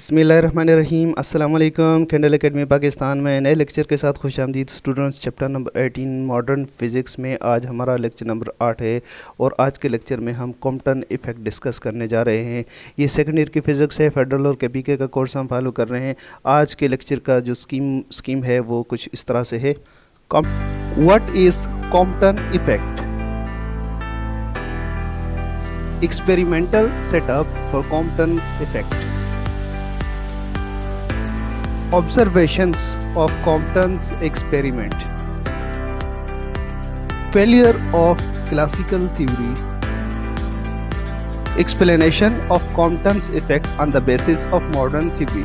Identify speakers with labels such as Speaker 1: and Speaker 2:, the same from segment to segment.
Speaker 1: बिस्मिल्लाहिर्रहमानिर्रहीम। अस्सलाम वालेकुम। कैंडल एकेडमी पाकिस्तान में नए लेक्चर के साथ खुशामदीद students. Chapter number 18 modern physics में आज हमारा लेक्चर नंबर 8 है और आज के लेक्चर में हम कॉम्पटन इफ़ेक्ट डिस्कस करने जा रहे हैं। ये सेकंड ईयर की फ़िज़िक्स है, फेडरल और केपीके का कोर्स हम फॉलो कर रहे हैं। आज के लेक्चर का जो स्कीम है वो कुछ इस तरह से है। What is Compton effect? Experimental setup for Compton effect. Observations of Compton's experiment. Failure of classical theory. Explanation of Compton's effect on the basis of modern theory.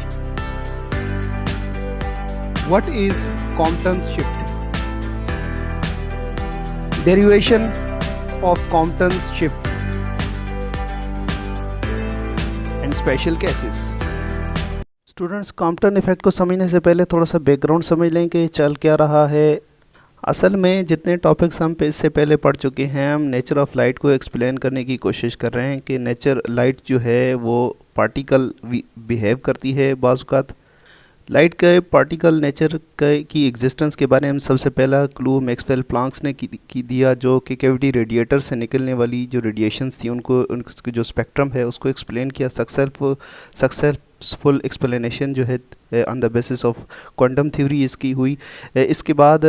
Speaker 1: What is Compton's shift? Derivation of Compton's shift and special cases. Students, Compton effect को समझने से पहले थोड़ा सा background समझ लें कि चल क्या रहा है। असल में जितने टॉपिक्स हम इससे पहले पढ़ चुके हैं, हम नेचर ऑफ लाइट को एक्सप्लेन करने की कोशिश कर रहे हैं कि नेचर लाइट जो है वो पार्टिकल बिहेव करती है। बाज़ औक़ात लाइट के पार्टिकल नेचर की एग्जिस्टेंस के बारे में सबसे पहला क्लू मैक्सवेल प्लैंक्स ने की दिया, जो कि कैविटी रेडिएटर से निकलने वाली जो रेडिएशंस थी उनकी जो स्पेक्ट्रम है उसको एक्सप्लेन किया। सक्सेसफुल एक्सप्लेनेशन जो है on the basis of quantum theory इसकी हुई। इसके बाद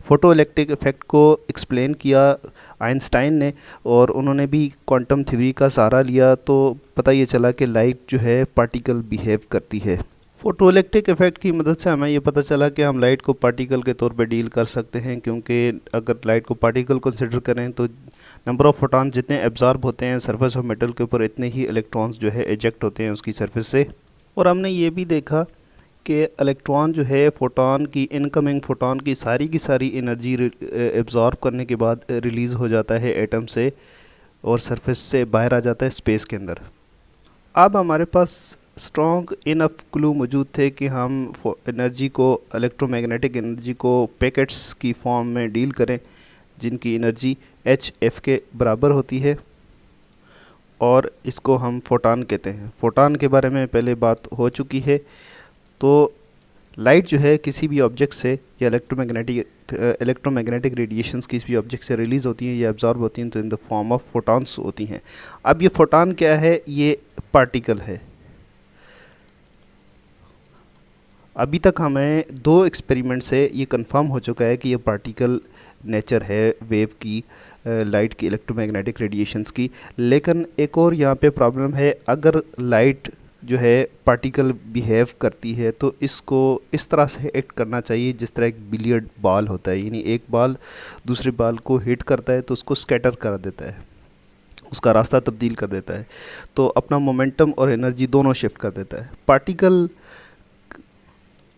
Speaker 1: फोटो इलेक्ट्रिक इफ़ेक्ट को एक्सप्लेन किया आइंस्टाइन ने और उन्होंने भी क्वांटम थ्योरी का सहारा लिया, तो पता ये चला कि लाइट जो है पार्टिकल बिहेव करती है। फोटो इलेक्ट्रिक इफ़ेक्ट की मदद से हमें ये पता चला कि हम लाइट को पार्टिकल के तौर पे डील कर सकते हैं, क्योंकि अगर लाइट को पार्टिकल कंसिडर करें तो नंबर ऑफ़ फोटॉन जितने एब्जॉर्ब होते हैं सरफेस ऑफ मेटल के ऊपर, इतने ही इलेक्ट्रॉन्स जो है इजेक्ट होते हैं उसकी सरफेस से। और हमने ये भी देखा कि इलेक्ट्रॉन जो है फोटॉन की इनकमिंग फोटॉन की सारी एनर्जी एब्जॉर्ब करने के बाद रिलीज़ हो जाता है एटम से और सरफेस से बाहर आ जाता है स्पेस के अंदर। अब हमारे पास स्ट्रॉन्ग इनफ क्लू मौजूद थे कि हम एनर्जी को, इलेक्ट्रोमैग्नेटिक एनर्जी को पैकेट्स की फॉर्म में डील करें जिनकी एनर्जी hf के बराबर होती है और इसको हम फोटॉन कहते हैं। फोटॉन के बारे में पहले बात हो चुकी है। तो लाइट जो है किसी भी ऑब्जेक्ट से या इलेक्ट्रोमैग्नेटिक रेडिएशंस किसी भी ऑब्जेक्ट से रिलीज़ होती हैं या एब्जॉर्ब होती हैं तो in the form of photons होती हैं। अब ये फोटॉन क्या है? ये पार्टिकल है। अभी तक हमें दो एक्सपेरिमेंट से ये कंफर्म हो चुका है कि ये पार्टिकल नेचर है वेव की, लाइट की, इलेक्ट्रोमैग्नेटिक रेडिएशंस की। लेकिन एक और यहाँ पे प्रॉब्लम है, अगर लाइट जो है पार्टिकल बिहेव करती है तो इसको इस तरह से एक्ट करना चाहिए जिस तरह एक बिलियर्ड बॉल होता है, यानी एक बॉल दूसरे बॉल को हिट करता है तो उसको स्कैटर कर देता है, उसका रास्ता तब्दील कर देता है, तो अपना मोमेंटम और एनर्जी दोनों शिफ्ट कर देता है। पार्टिकल,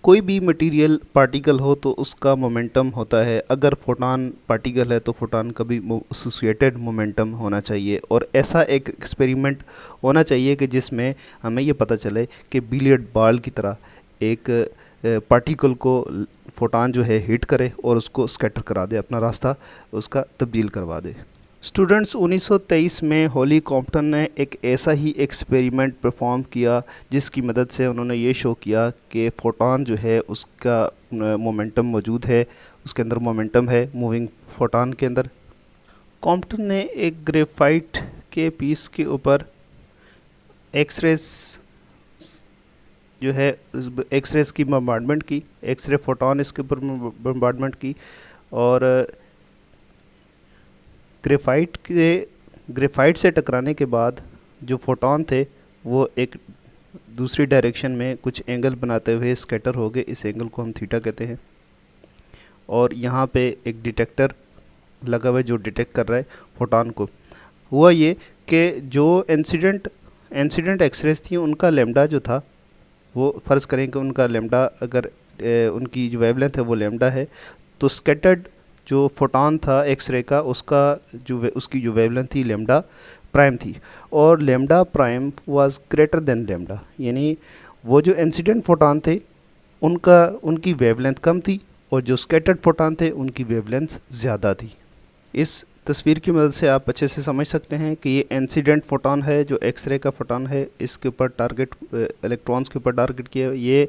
Speaker 1: कोई भी मटेरियल पार्टिकल हो तो उसका मोमेंटम होता है। अगर फोटॉन पार्टिकल है तो फोटॉन का भी एसोसिएटेड मोमेंटम होना चाहिए और ऐसा एक एक्सपेरिमेंट होना चाहिए कि जिसमें हमें ये पता चले कि बिलियर्ड बॉल की तरह एक पार्टिकल को फोटॉन जो है हिट करे और उसको स्कैटर करा दे, अपना रास्ता उसका तब्दील करवा दे। स्टूडेंट्स, 1923 में हॉली कॉम्पटन ने एक ऐसा ही एक्सपेरिमेंट परफॉर्म किया जिसकी मदद से उन्होंने ये शो किया कि फोटॉन जो है उसका मोमेंटम मौजूद है, उसके अंदर मोमेंटम है मूविंग फोटॉन के अंदर। कॉम्पटन ने एक ग्रेफाइट के पीस के ऊपर एक्सरेस जो है एक्सरेस की बम्बार्डमेंट की, एक्सरे फोटॉन इसके ऊपर बम्बार्डमेंट की और ग्रेफाइट से टकराने के बाद जो फोटॉन थे वो एक दूसरी डायरेक्शन में कुछ एंगल बनाते हुए स्कैटर हो गए। इस एंगल को हम थीटा कहते हैं और यहाँ पे एक डिटेक्टर लगा हुआ है जो डिटेक्ट कर रहा है फोटॉन को। हुआ ये कि जो इंसिडेंट एक्सरेस थी उनका लैम्डा जो था, वो फ़र्ज़ करें कि उनका लैम्डा, अगर उनकी जो वेवलेंथ है वो लैम्डा है, तो स्कैटर्ड जो फोटॉन था एक्सरे का उसकी जो वेवलेंथ थी लैम्डा प्राइम थी और lambda prime was greater than lambda, यानी वो जो इंसिडेंट फोटॉन थे उनकी वेवलेंथ कम थी और जो स्कैटर्ड फोटॉन थे उनकी वेवलेंथ ज़्यादा थी। इस तस्वीर की मदद से आप अच्छे से समझ सकते हैं कि ये इंसिडेंट फोटॉन है जो एक्सरे का फोटॉन है, इसके ऊपर टारगेट इलेक्ट्रॉन्स के ऊपर टारगेट किया। ये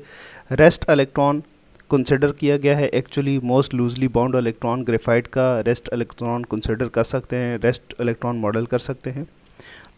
Speaker 1: रेस्ट इलेक्ट्रॉन कंसिडर किया गया है। Actually most loosely bound electron graphite का रेस्ट इलेक्ट्रॉन कंसिडर कर सकते हैं, रेस्ट इलेक्ट्रॉन मॉडल कर सकते हैं।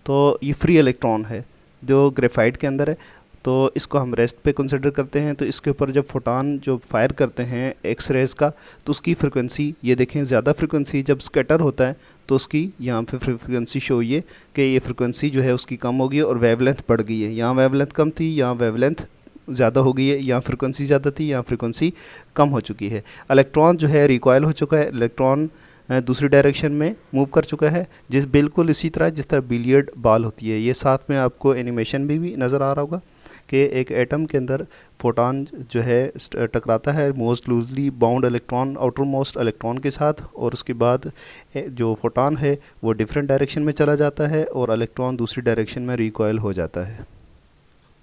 Speaker 1: तो ये फ्री इलेक्ट्रॉन है जो ग्रेफाइट के अंदर है, तो इसको हम रेस्ट पे कंसिडर करते हैं। तो इसके ऊपर जब फोटान जो फायर करते हैं एक्स रेज़ का, तो उसकी फ्रिक्वेंसी ये देखें, ज़्यादा फ्रिक्वेंसी जब स्कैटर होता है तो उसकी यहाँ पे फ्रिक्वेंसी शो हुई है कि ये फ्रिक्वेंसी जो है उसकी कम हो गई है और वेवलेंथ बढ़ गई है। यहाँ वेवलेंथ कम थी, यहाँ वेवलेंथ ज़्यादा हो गई है, यहाँ फ्रिक्वेंसी ज़्यादा थी, यहाँ फ्रिक्वेंसी कम हो चुकी है। इलेक्ट्रॉन जो है रिकॉयल हो चुका है, इलेक्ट्रॉन दूसरी डायरेक्शन में मूव कर चुका है, जिस बिल्कुल इसी तरह जिस तरह बिलियर्ड बॉल होती है। ये साथ में आपको एनिमेशन भी नज़र आ रहा होगा कि एक एटम के अंदर फोटॉन जो है टकराता है most loosely bound electron outer most electron के साथ, और उसके बाद जो फोटॉन है वो डिफरेंट डायरेक्शन में चला जाता है और इलेक्ट्रॉन दूसरी डायरेक्शन में रिकॉयल हो जाता है।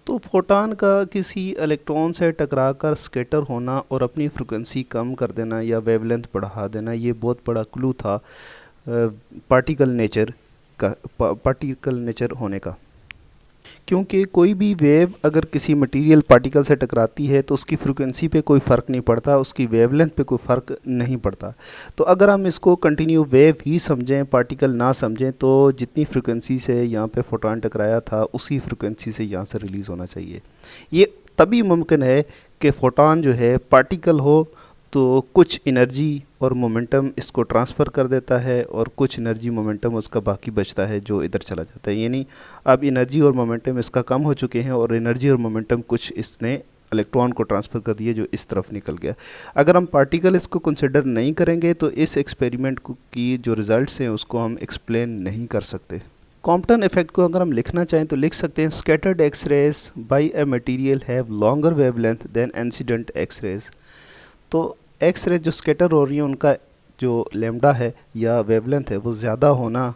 Speaker 1: तो फोटॉन का किसी इलेक्ट्रॉन से टकराकर स्कैटर होना और अपनी फ्रिक्वेंसी कम कर देना या वेवलेंथ बढ़ा देना, ये बहुत बड़ा क्लू था पार्टिकल नेचर होने का। क्योंकि कोई भी वेव अगर किसी मटेरियल पार्टिकल से टकराती है तो उसकी फ्रिक्वेंसी पे कोई फ़र्क नहीं पड़ता, उसकी वेवलेंथ पे कोई फ़र्क नहीं पड़ता। तो अगर हम इसको कंटिन्यू वेव ही समझें, पार्टिकल ना समझें, तो जितनी फ्रिक्वेंसी से यहाँ पे फोटॉन टकराया था उसी फ्रिक्वेंसी से यहाँ से रिलीज़ होना चाहिए। ये तभी मुमकिन है कि फ़ोटॉन जो है पार्टिकल हो तो कुछ एनर्जी और मोमेंटम इसको ट्रांसफ़र कर देता है और कुछ एनर्जी मोमेंटम उसका बाकी बचता है जो इधर चला जाता है। यानी अब एनर्जी और मोमेंटम इसका कम हो चुके हैं और एनर्जी और मोमेंटम कुछ इसने इलेक्ट्रॉन को ट्रांसफ़र कर दिए जो इस तरफ निकल गया। अगर हम पार्टिकल इसको कंसिडर नहीं करेंगे तो इस एक्सपेरिमेंट की जो रिज़ल्ट्स हैं उसको हम एक्सप्लेन नहीं कर सकते। कॉम्पटन इफेक्ट को अगर हम लिखना चाहें तो लिख सकते हैं scattered X rays by a material have longer wavelength than incident X rays. तो एक्स रे जो स्कैटर हो रही है उनका जो लैम्डा है या वेवलेंथ है वो ज़्यादा होना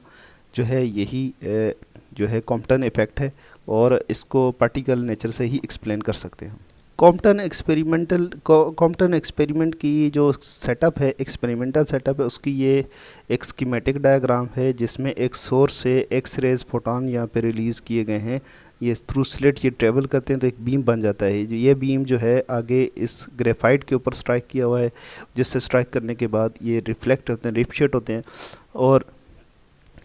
Speaker 1: जो है यही जो है कॉम्पटन इफ़ेक्ट है, और इसको पार्टिकल नेचर से ही एक्सप्लेन कर सकते हैं। कॉम्पटन एक्सपेरिमेंट की जो सेटअप है, एक्सपेरिमेंटल सेटअप है, उसकी ये एक स्कीमेटिक डायग्राम है जिसमें एक सोर्स से एक्स रेज फोटॉन यहाँ पे रिलीज़ किए गए हैं। ये थ्रू स्लिट ये ट्रेवल करते हैं तो एक बीम बन जाता है। ये बीम जो है आगे इस ग्रेफाइट के ऊपर स्ट्राइक किया हुआ है, जिससे स्ट्राइक करने के बाद ये रिफ्लेक्ट होते हैं, रिफ्लेक्ट होते हैं और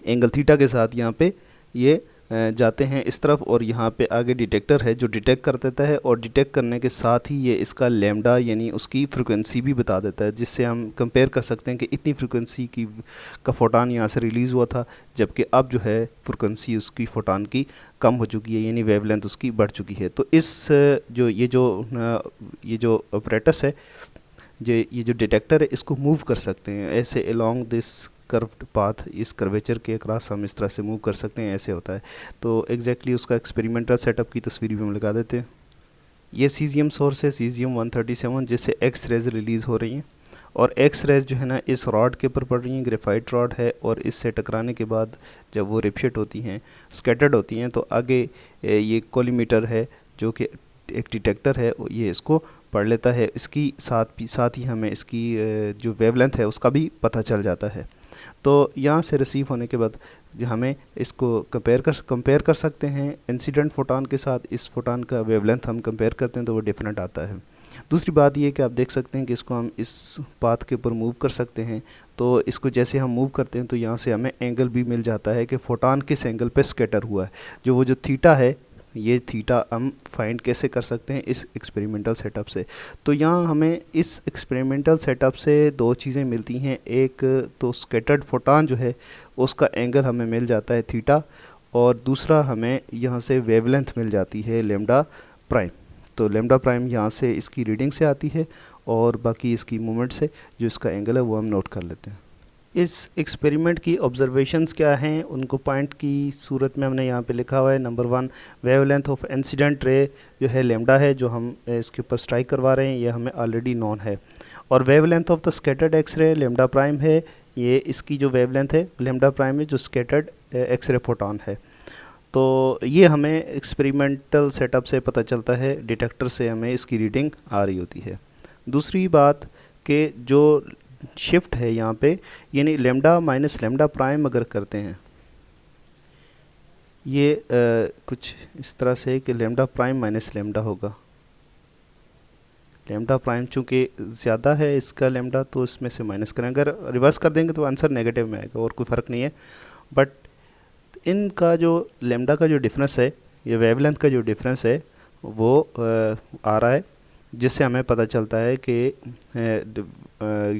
Speaker 1: एंगल थीटा के साथ यहाँ पे ये जाते हैं इस तरफ, और यहाँ पे आगे डिटेक्टर है जो डिटेक्ट कर देता है, और डिटेक्ट करने के साथ ही ये इसका लैम्डा यानी उसकी फ्रिक्वेंसी भी बता देता है, जिससे हम कंपेयर कर सकते हैं कि इतनी फ्रिक्वेंसी की का फोटॉन यहाँ से रिलीज़ हुआ था, जबकि अब जो है फ्रिक्वेंसी उसकी फोटॉन की कम हो चुकी है, यानी वेवलेंथ उसकी बढ़ चुकी है। तो इस ये जो ऑपरेटस है, ये जो डिटेक्टर है, इसको मूव कर सकते हैं ऐसे अलोंग दिस कर्व्ड पाथ, इस कर्वेचर के अक्रॉस हम इस तरह से मूव कर सकते हैं, ऐसे होता है। तो एग्जैक्टली उसका एक्सपेरिमेंटल सेटअप की तस्वीर भी हम लगा देते हैं। ये सीजियम सोर्स है, सीजियम 137, जिससे एक्स रेज रिलीज़ हो रही हैं, और एक्स रेज जो है ना इस रॉड के ऊपर पड़ रही हैं, ग्रेफाइट रॉड है, और इससे टकराने के बाद जब वो रिपशेट होती हैं, स्कैटर्ड होती हैं, तो आगे ये कोलीमीटर है जो कि एक डिटेक्टर है, ये इसको पढ़ लेता है। इसकी साथ ही हमें इसकी जो वेवलेंथ है उसका भी पता चल जाता है। तो यहाँ से रिसीव होने के बाद हमें इसको कंपेयर कर सकते हैं इंसिडेंट फोटॉन के साथ। इस फोटॉन का वेवलेंथ हम कंपेयर करते हैं तो वो डिफरेंट आता है। दूसरी बात ये कि आप देख सकते हैं कि इसको हम इस पाथ के ऊपर मूव कर सकते हैं, तो इसको जैसे हम मूव करते हैं तो यहाँ से हमें एंगल भी मिल जाता है कि फोटॉन किस एंगल पे स्कैटर हुआ है। जो थीटा है, ये थीटा हम फाइंड कैसे कर सकते हैं इस एक्सपेरिमेंटल सेटअप से। तो यहाँ हमें इस एक्सपेरिमेंटल सेटअप से दो चीज़ें मिलती हैं। एक तो स्कैटर्ड फोटॉन जो है उसका एंगल हमें मिल जाता है थीटा, और दूसरा हमें यहाँ से वेवलेंथ मिल जाती है लैम्डा प्राइम। तो लैम्डा प्राइम यहाँ से इसकी रीडिंग से आती है, और बाकी इसकी मूवमेंट से जो इसका एंगल है वो हम नोट कर लेते हैं। इस एक्सपेरिमेंट की ऑब्जर्वेशंस क्या हैं उनको पॉइंट की सूरत में हमने यहाँ पे लिखा हुआ है। Number 1, wavelength of incident ray जो है लैम्डा है, जो हम इसके ऊपर स्ट्राइक करवा रहे हैं, ये हमें ऑलरेडी नॉन है। और wavelength of the scattered X ray lambda prime है, ये इसकी जो वेवलेंथ है लैम्डा प्राइम है जो स्कैटर्ड एक्स रे फोटॉन है। तो ये हमें एक्सपेरिमेंटल सेटअप से पता चलता है, डिटेक्टर से हमें इसकी रीडिंग आ रही होती है। दूसरी बात कि जो शिफ्ट है यहाँ पे, यानी लेमडा माइनस लेमडा प्राइम अगर करते हैं, ये कुछ इस तरह से कि लेमडा प्राइम माइनस लेमडा होगा। लेमडा प्राइम चूँकि ज़्यादा है इसका लेमडा, तो इसमें से माइनस करें, अगर रिवर्स कर देंगे तो आंसर नेगेटिव में आएगा और कोई फ़र्क नहीं है। बट इनका जो लेमडा का जो डिफरेंस है, ये वेवलेंथ का जो डिफरेंस है वो आ रहा है, जिससे हमें पता चलता है कि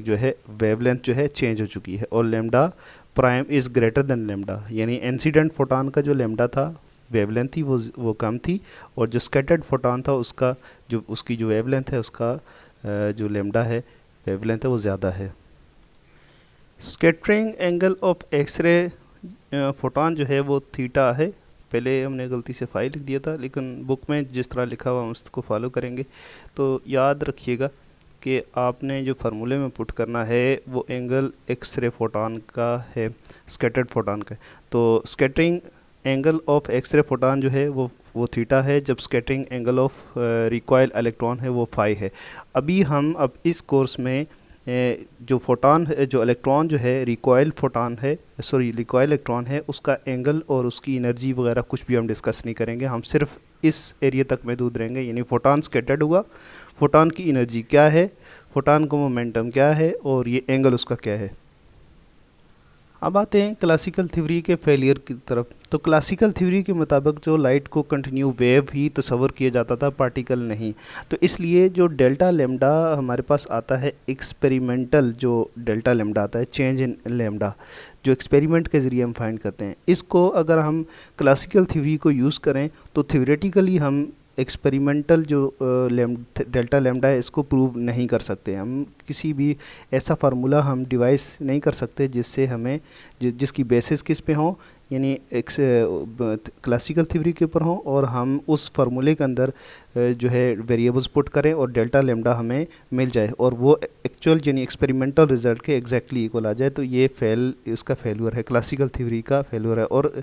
Speaker 1: जो है वेवलेंथ जो है चेंज हो चुकी है और lambda prime is greater than lambda, यानी इंसिडेंट फोटॉन का जो लेमडा था वेवलेंथ थी वो कम थी, और जो स्कैटर्ड फोटॉन था उसका जो उसकी जो वेवलेंथ है उसका जो लेमडा है वेवलेंथ है वो ज़्यादा है। Scattering angle of X ray photon जो है वो थीटा है। पहले हमने गलती से फाइव लिख दिया था, लेकिन बुक में जिस तरह लिखा हुआ हम उसको फॉलो करेंगे। तो याद रखिएगा कि आपने जो फार्मूले में पुट करना है वो एंगल एक्सरे फोटॉन का है, स्कैटर्ड फोटॉन का है। तो scattering angle of X ray photon जो है वो थीटा है, जब scattering angle of recoil electron है वो फाई है। अभी हम अब इस कोर्स में जो फोटॉन जो इलेक्ट्रॉन जो है रिकॉइल फोटॉन है, सॉरी रिकॉइल इलेक्ट्रॉन है, उसका एंगल और उसकी एनर्जी वगैरह कुछ भी हम डिस्कस नहीं करेंगे। हम सिर्फ इस एरिया तक महदूद रहेंगे, यानी फोटॉन स्कैटर्ड हुआ, फोटॉन की एनर्जी क्या है, फोटॉन का मोमेंटम क्या है और ये एंगल उसका क्या है। अब आते हैं क्लासिकल थ्योरी के फेलियर की तरफ। तो क्लासिकल थ्योरी के मुताबिक जो लाइट को कंटिन्यू वेव ही तस्वर किया जाता था, पार्टिकल नहीं। तो इसलिए जो डेल्टा लेमडा हमारे पास आता है एक्सपेरिमेंटल, जो डेल्टा लेमडा आता है चेंज इन लेमडा, जो एक्सपेरिमेंट के ज़रिए हम फाइंड करते हैं, इसको अगर हम क्लासिकल थ्योरी को यूज़ करें तो थ्योरेटिकली हम एक्सपेरिमेंटल जो डेल्टा लेमडा है इसको प्रूव नहीं कर सकते। हम किसी भी ऐसा फार्मूला हम डिवाइस नहीं कर सकते जिससे हमें जिसकी बेसिस किस पे हो, यानी क्लासिकल थ्योरी के ऊपर हो, और हम उस फार्मूले के अंदर जो है वेरिएबल्स पुट करें और डेल्टा लेमडा हमें मिल जाए और वो एक्चुअल यानी एक्सपेरिमेंटल रिजल्ट के एग्जैक्टली इक्वल आ जाए। तो ये इसका फेल्यूर है, क्लासिकल थ्योरी का फेल्यूर है। और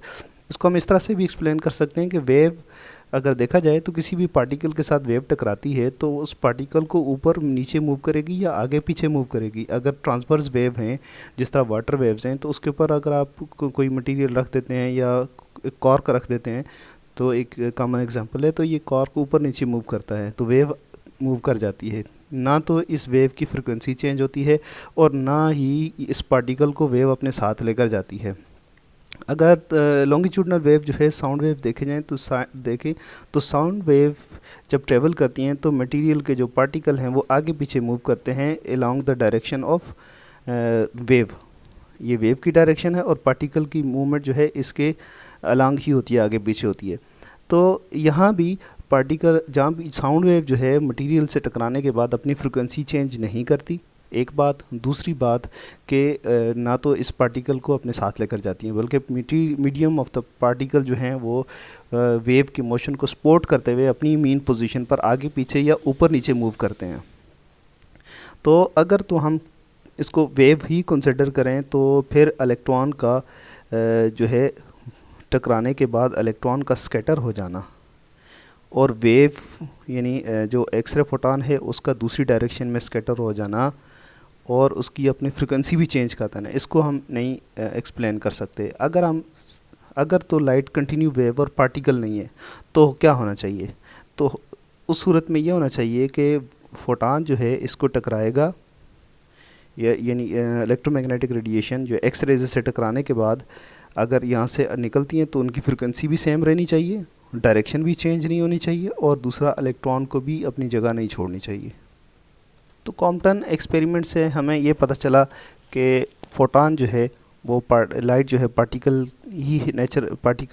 Speaker 1: इसको हम इस तरह से भी एक्सप्लेन कर सकते हैं कि वेव अगर देखा जाए तो किसी भी पार्टिकल के साथ वेव टकराती है तो उस पार्टिकल को ऊपर नीचे मूव करेगी या आगे पीछे मूव करेगी। अगर ट्रांसवर्स वेव हैं जिस तरह वाटर वेव्स हैं, तो उसके ऊपर अगर आप कोई मटेरियल रख देते हैं या कॉर्क रख देते हैं, तो एक कॉमन एग्जांपल है, तो ये कॉर्क ऊपर नीचे मूव करता है तो वेव मूव कर जाती है। ना तो इस वेव की फ्रिक्वेंसी चेंज होती है और ना ही इस पार्टिकल को वेव अपने साथ लेकर जाती है। अगर लॉन्गिट्यूडनल वेव जो है साउंड वेव देखे जाएँ तो साउंड वेव जब ट्रेवल करती हैं तो मटेरियल के जो पार्टिकल हैं वो आगे पीछे मूव करते हैं along the direction of wave. ये वेव की डायरेक्शन है और पार्टिकल की मूवमेंट जो है इसके अलोंग ही होती है, आगे पीछे होती है। तो यहाँ भी पार्टिकल जहाँ भी साउंड वेव जो है मटेरियल से टकराने के बाद अपनी फ्रिक्वेंसी चेंज नहीं करती, एक बात। दूसरी बात कि ना तो इस पार्टिकल को अपने साथ लेकर जाती हैं, बल्कि मीडियम ऑफ द पार्टिकल जो हैं वो वेव के मोशन को सपोर्ट करते हुए अपनी मीन पोजीशन पर आगे पीछे या ऊपर नीचे मूव करते हैं। तो अगर तो हम इसको वेव ही कंसिडर करें तो फिर इलेक्ट्रॉन का जो है टकराने के बाद इलेक्ट्रॉन का स्कैटर हो जाना और वेव यानी जो एक्सरे फोटॉन है उसका दूसरी डायरेक्शन में स्कैटर हो जाना और उसकी अपनी फ्रिक्वेंसी भी चेंज करता है, इसको हम नहीं एक्सप्लेन कर सकते। अगर तो लाइट कंटिन्यू वेव और पार्टिकल नहीं है तो क्या होना चाहिए? तो उस सूरत में यह होना चाहिए कि फोटॉन जो है इसको टकराएगा, यानी इलेक्ट्रोमैग्नेटिक रेडिएशन जो एक्स रेज से टकराने के बाद अगर यहाँ से निकलती हैं तो उनकी फ्रिक्वेंसी भी सेम रहनी चाहिए, डायरेक्शन भी चेंज नहीं होनी चाहिए, और दूसरा इलेक्ट्रॉन को भी अपनी जगह नहीं छोड़नी चाहिए। तो कॉम्पटन एक्सपेरिमेंट से हमें ये पता चला कि फोटॉन जो है वो लाइट जो है पार्टिकल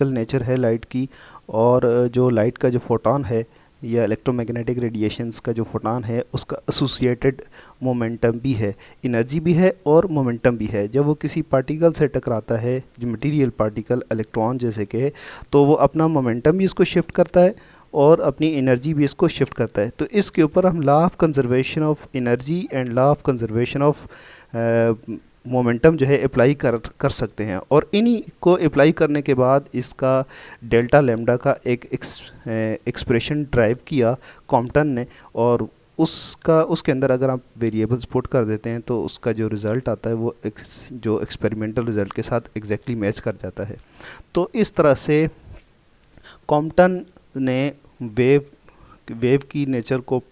Speaker 1: नेचर है लाइट की, और जो लाइट का जो फोटॉन है या इलेक्ट्रोमैग्नेटिक रेडिएशंस का जो फोटॉन है उसका एसोसिएटेड मोमेंटम भी है, एनर्जी भी है और मोमेंटम भी है। जब वो किसी पार्टिकल से टकराता है, जो मटेरियल पार्टिकल इलेक्ट्रॉन जैसे के, तो वो अपना मोमेंटम भी इसको शिफ्ट करता है और अपनी एनर्जी भी इसको शिफ्ट करता है। तो इसके ऊपर हम law of conservation of energy and law of conservation of momentum जो है अप्लाई कर सकते हैं, और इन्हीं को अप्लाई करने के बाद इसका डेल्टा लैम्डा का एक एक्सप्रेशन ड्राइव किया कॉम्पटन ने, और उसका उसके अंदर अगर आप वेरिएबल्स पुट कर देते हैं तो उसका जो रिज़ल्ट आता है वो जो एक्सपेरिमेंटल रिज़ल्ट के साथ एग्जैक्टली मैच कर जाता है। तो इस तरह से कॉम्पटन ने वेव वेव की नेचर को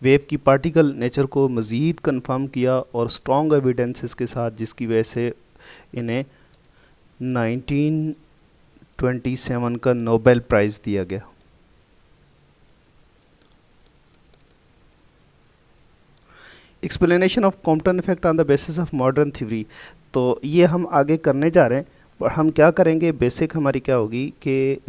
Speaker 1: वेव की पार्टिकल नेचर को मज़ीद कंफर्म किया और स्ट्रॉन्ग एविडेंसेस के साथ, जिसकी वजह से इन्हें 1927 का नोबेल प्राइज़ दिया गया। Explanation of Compton effect on the basis of modern theory, तो ये हम आगे करने जा रहे हैं। पर हम क्या करेंगे, बेसिक हमारी क्या होगी कि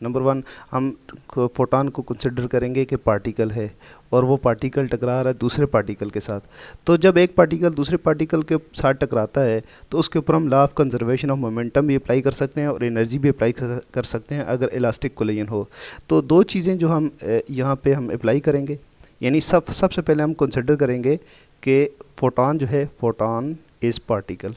Speaker 1: नंबर वन हम फोटॉन को कंसिडर करेंगे कि पार्टिकल है और वो पार्टिकल टकरा रहा है दूसरे पार्टिकल के साथ। तो जब एक पार्टिकल दूसरे पार्टिकल के साथ टकराता है तो उसके ऊपर हम law of conservation of momentum भी अप्लाई कर सकते हैं और एनर्जी भी अप्लाई कर सकते हैं अगर इलास्टिक कोलिजन हो। तो दो चीज़ें जो हम यहाँ पे हम अप्लाई करेंगे, यानी सबसे पहले हम कंसिडर करेंगे कि फोटॉन जो है, फोटॉन इज़ पार्टिकल।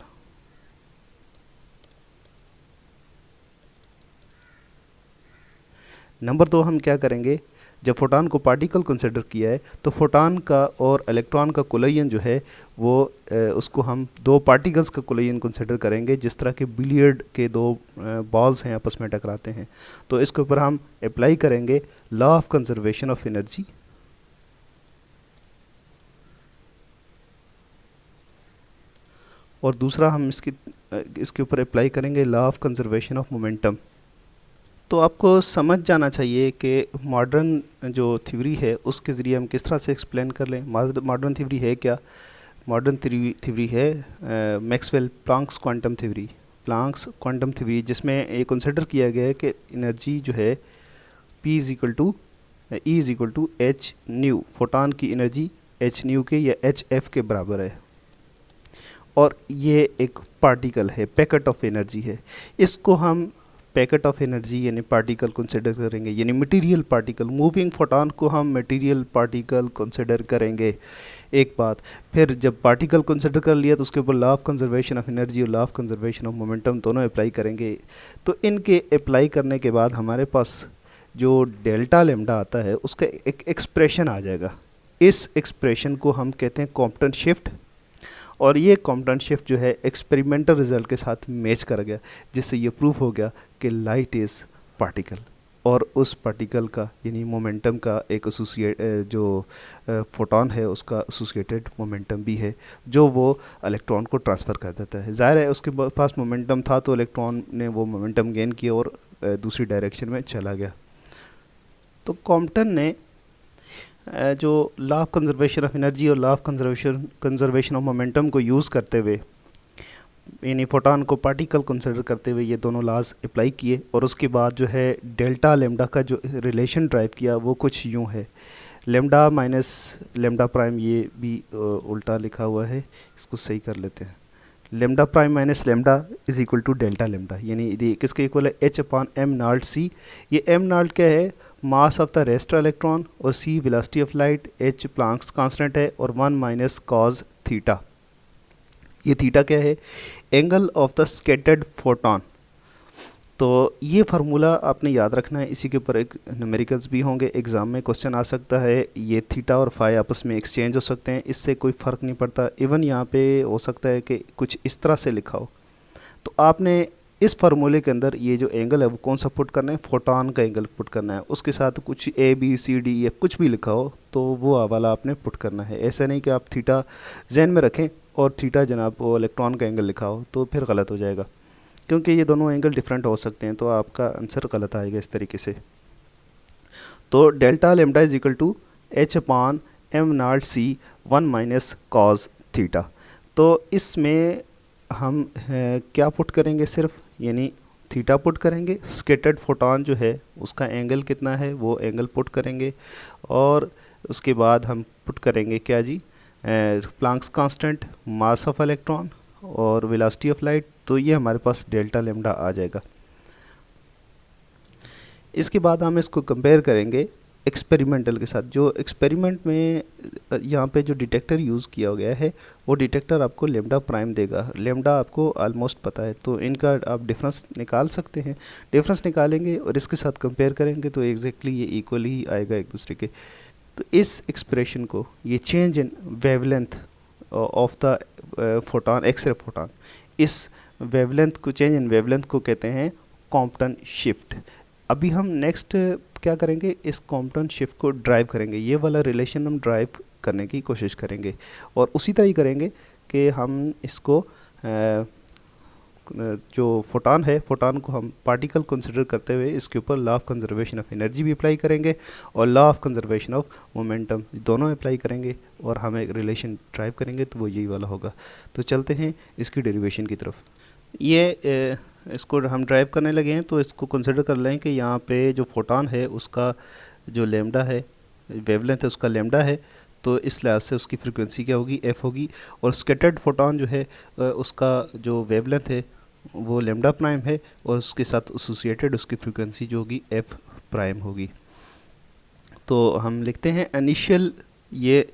Speaker 1: नंबर दो हम क्या करेंगे, जब फोटॉन को पार्टिकल कंसिडर किया है तो फोटॉन का और इलेक्ट्रॉन का कोलिजन जो है वो उसको हम दो पार्टिकल्स का कोलिजन कंसिडर करेंगे, जिस तरह के बिलियर्ड के दो बॉल्स हैं आपस में टकराते हैं। तो इसके ऊपर हम अप्लाई करेंगे law of conservation of energy, और दूसरा हम इसके ऊपर अप्लाई करेंगे law of conservation of momentum. तो आपको समझ जाना चाहिए कि मॉडर्न जो थ्योरी है उसके ज़रिए हम किस तरह से एक्सप्लेन कर लें। मॉडर्न थ्योरी है क्या? मॉडर्न थ्योरी है Maxwell Planck's quantum theory, Planck's quantum theory, जिसमें ये कंसिडर किया गया है कि एनर्जी जो है P is equal to H nu, photon की एनर्जी एच न्यू के या एच एफ के बराबर है, और ये एक पार्टिकल है, पैकेट ऑफ एनर्जी है। इसको हम पैकेट ऑफ एनर्जी यानी पार्टिकल कंसिडर करेंगे, यानी मटेरियल पार्टिकल। मूविंग फोटॉन को हम मटेरियल पार्टिकल कंसिडर करेंगे। एक बात, फिर जब पार्टिकल कंसिडर कर लिया तो उसके ऊपर law of conservation of energy और law of conservation of momentum दोनों अप्लाई करेंगे। तो इनके अप्लाई करने के बाद हमारे पास जो डेल्टा लेम्डा आता है उसका एक एक्सप्रेशन आ जाएगा। इस एक्सप्रेशन को हम कहते हैं कॉम्पटन शिफ्ट, और ये कॉम्पटन शिफ्ट जो है एक्सपेरिमेंटल रिजल्ट के साथ मैच कर गया, जिससे ये प्रूफ हो गया कि लाइट इज़ पार्टिकल, और उस पार्टिकल का यानी मोमेंटम का एक जो फोटॉन है उसका एसोसिएटेड मोमेंटम भी है, जो वो इलेक्ट्रॉन को ट्रांसफ़र कर देता है। ज़ाहिर है उसके पास मोमेंटम था तो इलेक्ट्रॉन ने वो मोमेंटम गेन किया और दूसरी डायरेक्शन में चला गया। तो कॉम्पटन ने जो law of conservation of energy और law of conservation of momentum को यूज़ करते हुए, यानी फोटॉन को पार्टिकल कंसिडर करते हुए ये दोनों लॉज अप्लाई किए, और उसके बाद जो है डेल्टा लेम्डा का जो रिलेशन ड्राइव किया वो कुछ यूँ है, लेम्डा माइनस लेम्डा प्राइम, ये भी उल्टा लिखा हुआ है, इसको सही कर लेते हैं। Lambda prime minus lambda is equal to delta lambda, यानी ये किसके इक्वल है, H upon M not C. ये एम नॉट क्या है, mass of the rest electron, और C velocity of light, H Planck's constant है, और 1 माइनस कॉज थीटा। ये थीटा क्या है, angle of the scattered photon. तो ये फार्मूला आपने याद रखना है, इसी के ऊपर एक न्यूमेरिकल्स भी होंगे, एग्ज़ाम में क्वेश्चन आ सकता है। ये थीटा और फाई आपस में एक्सचेंज हो सकते हैं, इससे कोई फ़र्क नहीं पड़ता। इवन यहाँ पे हो सकता है कि कुछ इस तरह से लिखा हो, तो आपने इस फार्मूले के अंदर ये जो एंगल है वो कौन सा पुट करना है, फोटॉन का एंगल पुट करना है। उसके साथ कुछ A B C D F कुछ भी लिखा हो तो वो वाला आपने पुट करना है। ऐसा नहीं कि आप थीटा जहन में रखें और थीटा जनाब वो इलेक्ट्रॉन का एंगल लिखा हो, तो फिर गलत हो जाएगा, क्योंकि ये दोनों एंगल डिफरेंट हो सकते हैं, तो आपका आंसर गलत आएगा इस तरीके से। तो delta lambda is equal to H upon M not C 1 minus cos theta. तो इसमें हम क्या पुट करेंगे, सिर्फ यानी थीटा पुट करेंगे। स्कैटर्ड फोटॉन जो है उसका एंगल कितना है वो एंगल पुट करेंगे, और उसके बाद हम पुट करेंगे क्या जी, Planck's constant, mass of electron और वेलोसिटी ऑफ लाइट। तो ये हमारे पास डेल्टा लेम्डा आ जाएगा। इसके बाद हम इसको कंपेयर करेंगे एक्सपेरिमेंटल के साथ। जो एक्सपेरिमेंट में यहाँ पे जो डिटेक्टर यूज़ किया गया है वो डिटेक्टर आपको लेम्डा प्राइम देगा। लेम्डा आपको ऑलमोस्ट पता है, तो इनका आप डिफरेंस निकाल सकते हैं। डिफरेंस निकालेंगे और इसके साथ कंपेयर करेंगे तो एग्जैक्टली ये इक्वल ही आएगा एक दूसरे के। तो इस एक्सप्रेशन को, ये change in wavelength of the photon, X ray photon, इस वेवलेंथ को, चेंज इन वेवलेंथ को कहते हैं कॉम्पटन शिफ्ट। अभी हम नेक्स्ट क्या करेंगे, इस कॉम्पटन शिफ्ट को ड्राइव करेंगे, ये वाला रिलेशन हम ड्राइव करने की कोशिश करेंगे। और उसी तरह ही करेंगे कि हम इसको जो फोटॉन है, फोटॉन को हम पार्टिकल कंसिडर करते हुए इसके ऊपर law of conservation of energy भी अप्लाई करेंगे और law of conservation of momentum, दोनों अप्लाई करेंगे और हम एक रिलेशन ड्राइव करेंगे, तो वो यही वाला होगा। तो चलते हैं इसकी डेरिवेशन की तरफ। ये इसको हम ड्राइव करने लगे हैं, तो इसको कंसिडर कर लें कि यहाँ पे जो फोटॉन है उसका जो लेमडा है, वेवलेंथ है उसका लेमडा है, तो इस लिहाज से उसकी फ्रीक्वेंसी क्या होगी, एफ़ होगी। और स्कैटर्ड फोटॉन जो है उसका जो वेवलेंथ है वो लेमडा प्राइम है और उसके साथ एसोसिएटेड उसकी फ्रीक्वेंसी जो होगी एफ़ प्राइम होगी। तो हम लिखते हैं इनिशियल, ये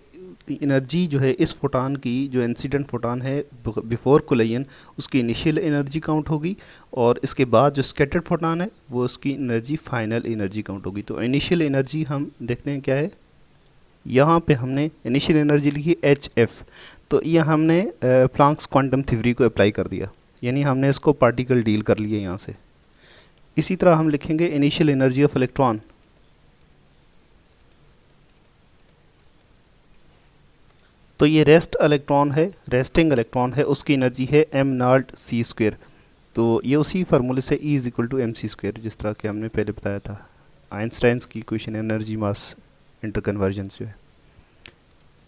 Speaker 1: एनर्जी जो है इस फोटॉन की, जो इंसिडेंट फोटॉन है बिफोर कोलिजन, उसकी इनिशियल एनर्जी काउंट होगी, और इसके बाद जो स्कैटर्ड फोटॉन है वो उसकी एनर्जी, फाइनल एनर्जी काउंट होगी। तो इनिशियल एनर्जी हम देखते हैं क्या है, यहाँ पे हमने इनिशियल एनर्जी लिखी एच एफ, तो ये हमने प्लैंक्स क्वांटम थ्योरी को अप्लाई कर दिया, यानी हमने इसको पार्टिकल डील कर लिए यहाँ से। इसी तरह हम लिखेंगे इनिशियल एनर्जी ऑफ इलेक्ट्रॉन, तो ये रेस्ट इलेक्ट्रॉन है, रेस्टिंग इलेक्ट्रॉन है, उसकी एनर्जी है एम नॉट सी स्क्वेयर। तो ये उसी फार्मूले से E is equal to M C square, जिस तरह के हमने पहले बताया था, आइंस्टाइन्स की इक्वेशन, एनर्जी मास इंटरकन्वर्जेंस जो है।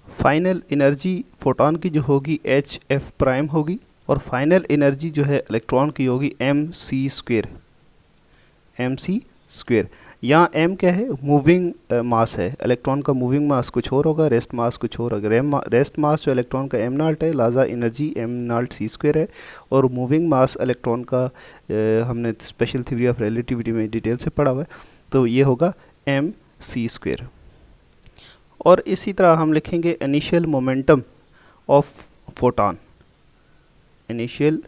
Speaker 1: फाइनल एनर्जी फोटॉन की जो होगी एच एफ प्राइम होगी, और फाइनल एनर्जी जो है इलेक्ट्रॉन की होगी M C square, M C square. यहाँ एम क्या है, मूविंग मास है, इलेक्ट्रॉन का मूविंग मास कुछ और होगा, रेस्ट मास कुछ और होगा। रेस्ट मास जो इलेक्ट्रॉन का एम नॉट है, लाजा energy M not C square है, और मूविंग मास इलेक्ट्रॉन का हमने स्पेशल थ्योरी ऑफ रिलेटिविटी में डिटेल से पढ़ा हुआ है, तो ये होगा एम सी स्क्वेयर। और इसी तरह हम लिखेंगे initial momentum of photon, initial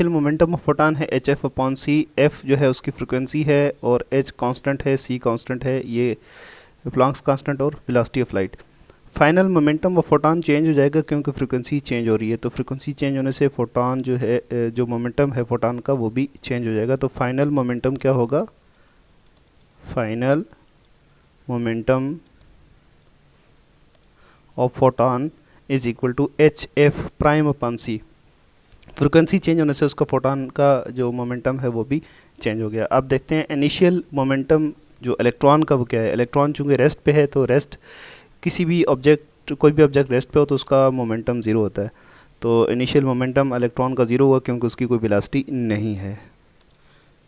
Speaker 1: momentum of photon है एच एफ अपॉन सी, एफ जो है उसकी फ्रिक्वेंसी है और एच कांस्टेंट है, सी कांस्टेंट है, ये प्लैंक्स कांस्टेंट और velocity of light. Final momentum of photon change हो जाएगा क्योंकि फ्रिक्वेंसी चेंज हो रही है, तो फ्रिक्वेंसी चेंज होने से फोटॉन जो है, जो मोमेंटम है फोटॉन का वो भी चेंज हो जाएगा। तो फाइनल मोमेंटम क्या होगा, final momentum of photon is equal to H F prime upon C. Frequency change होने से उसका फोटॉन का जो मोमेंटम है वो भी चेंज हो गया। अब देखते हैं इनिशियल मोमेंटम जो इलेक्ट्रॉन का वो क्या है। इलेक्ट्रॉन चूँकि रेस्ट पे है, तो रेस्ट किसी भी ऑब्जेक्ट, कोई भी ऑब्जेक्ट रेस्ट पे हो तो उसका मोमेंटम ज़ीरो होता है। तो इनिशियल मोमेंटम इलेक्ट्रॉन का ज़ीरो हुआ क्योंकि उसकी कोई वेलोसिटी नहीं है।